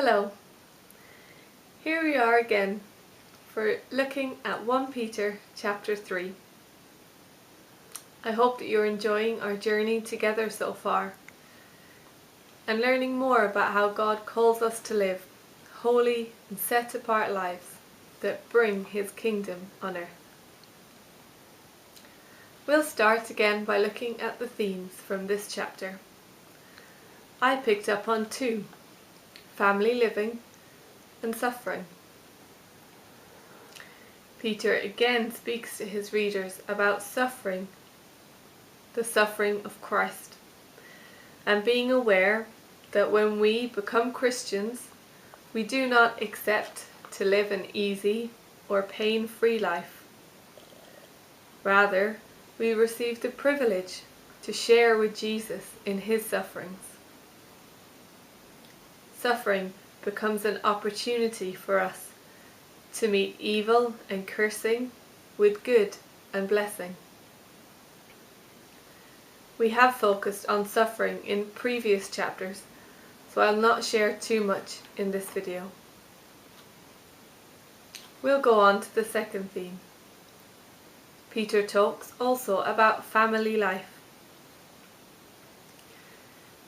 Hello, here we are again for looking at 1 Peter chapter 3. I hope that you're enjoying our journey together so far and learning more about how God calls us to live holy and set apart lives that bring His kingdom on earth. We'll start again by looking at the themes from this chapter. I picked up on 2, family living and suffering. Peter again speaks to his readers about suffering, the suffering of Christ, and being aware that when we become Christians, we do not accept to live an easy or pain-free life. Rather, we receive the privilege to share with Jesus in His sufferings. Suffering becomes an opportunity for us to meet evil and cursing with good and blessing. We have focused on suffering in previous chapters, so I'll not share too much in this video. We'll go on to the second theme. Peter talks also about family life.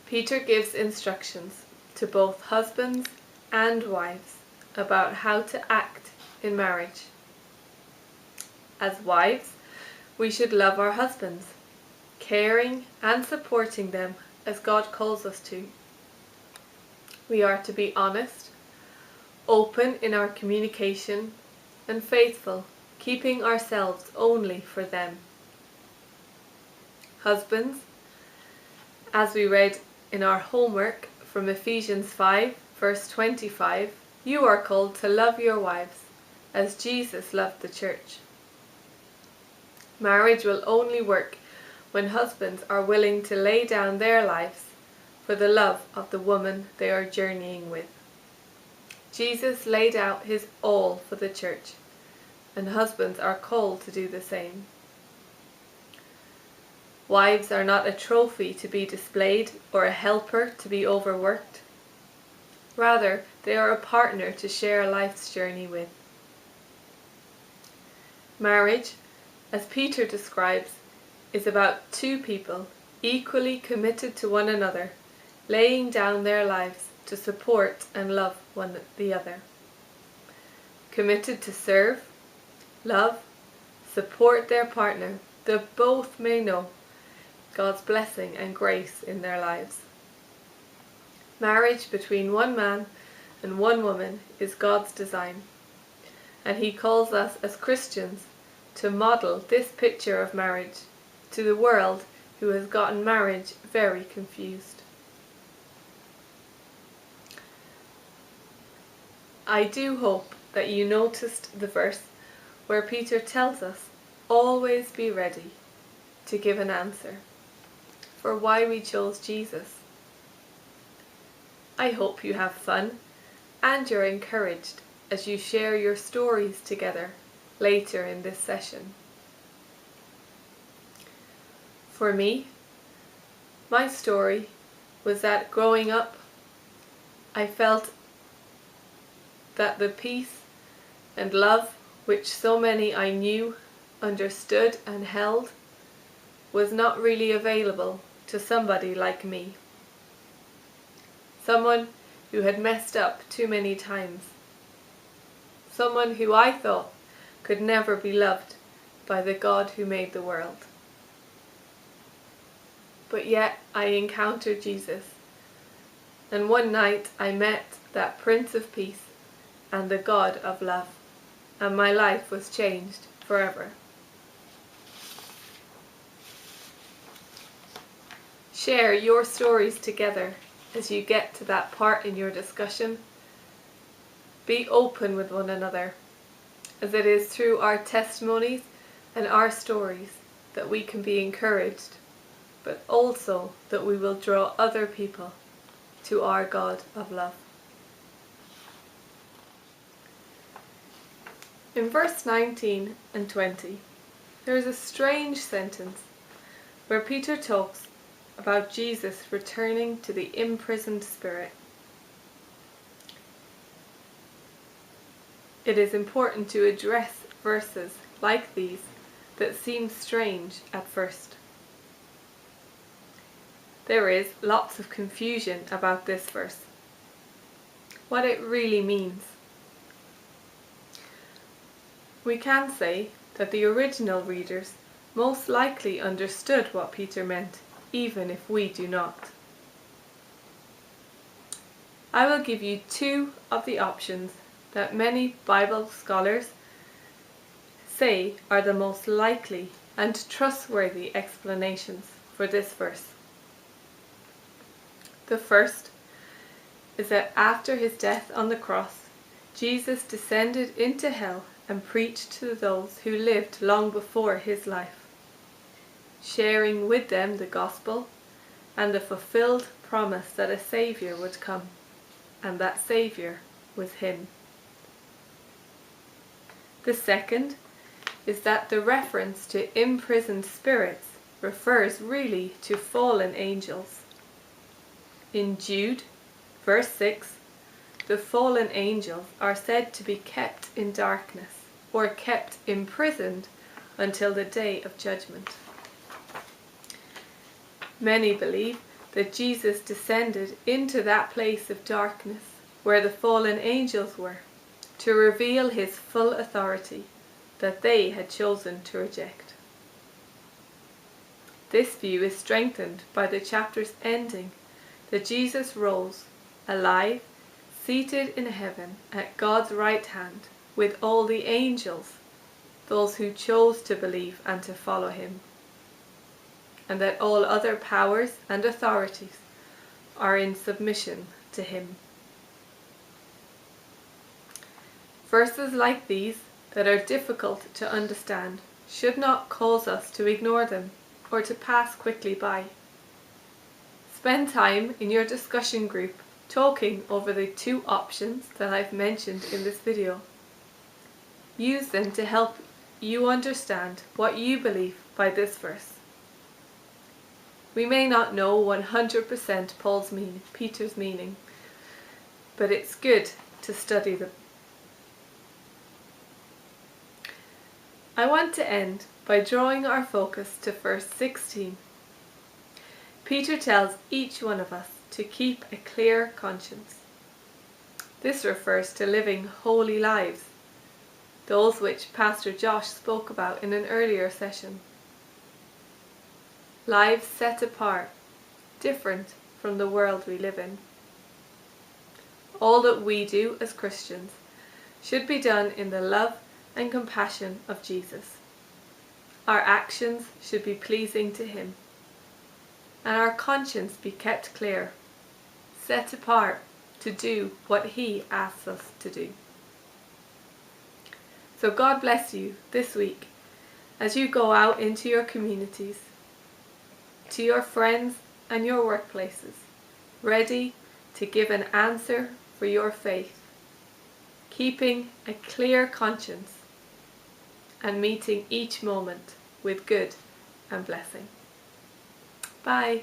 Peter gives instructions to both husbands and wives about how to act in marriage. As wives, we should love our husbands, caring and supporting them as God calls us to. We are to be honest, open in our communication, and faithful, keeping ourselves only for them. Husbands, as we read in our homework from Ephesians 5 verse 25, you are called to love your wives as Jesus loved the church. Marriage will only work when husbands are willing to lay down their lives for the love of the woman they are journeying with. Jesus laid out His all for the church, and husbands are called to do the same. Wives are not a trophy to be displayed or a helper to be overworked. Rather, they are a partner to share life's journey with. Marriage, as Peter describes, is about 2 people equally committed to one another, laying down their lives to support and love one the other. Committed to serve, love, support their partner, that both may know God's blessing and grace in their lives. Marriage between one man and one woman is God's design, and He calls us as Christians to model this picture of marriage to the world who has gotten marriage very confused. I do hope that you noticed the verse where Peter tells us, always be ready to give an answer for why we chose Jesus. I hope you have fun and you're encouraged as you share your stories together later in this session. For me, my story was that growing up, I felt that the peace and love which so many I knew, understood and held was not really available to somebody like me. Someone who had messed up too many times. Someone who I thought could never be loved by the God who made the world. But yet I encountered Jesus, and one night I met that Prince of Peace and the God of love, and my life was changed forever. Share your stories together as you get to that part in your discussion. Be open with one another, as it is through our testimonies and our stories that we can be encouraged, but also that we will draw other people to our God of love. In verse 19 and 20, there is a strange sentence where Peter talks about Jesus returning to the imprisoned spirit. it is important to address verses like these that seem strange at first. There is lots of confusion about this verse, what it really means. We can say that the original readers most likely understood what Peter meant, even if we do not. I will give you two of the options that many Bible scholars say are the most likely and trustworthy explanations for this verse. The first is that after his death on the cross, Jesus descended into hell and preached to those who lived long before his life, sharing with them the gospel and the fulfilled promise that a Saviour would come, and that Saviour was him. The second is that the reference to imprisoned spirits refers really to fallen angels. In Jude, verse 6, the fallen angels are said to be kept in darkness or kept imprisoned until the day of judgment. Many believe that Jesus descended into that place of darkness where the fallen angels were to reveal his full authority that they had chosen to reject. This view is strengthened by the chapter's ending that Jesus rose, alive, seated in heaven at God's right hand with all the angels, those who chose to believe and to follow him, and that all other powers and authorities are in submission to him. Verses like these that are difficult to understand should not cause us to ignore them or to pass quickly by. Spend time in your discussion group talking over the two options that I've mentioned in this video. Use them to help you understand what you believe by this verse. We may not know 100% Peter's meaning, but it's good to study them. I want to end by drawing our focus to verse 16. Peter tells each one of us to keep a clear conscience. This refers to living holy lives, those which Pastor Josh spoke about in an earlier session. Lives set apart, different from the world we live in. All that we do as Christians should be done in the love and compassion of Jesus. Our actions should be pleasing to him, and our conscience be kept clear, set apart to do what he asks us to do. So God bless you this week as you go out into your communities, to your friends and your workplaces, ready to give an answer for your faith, keeping a clear conscience and meeting each moment with good and blessing. Bye.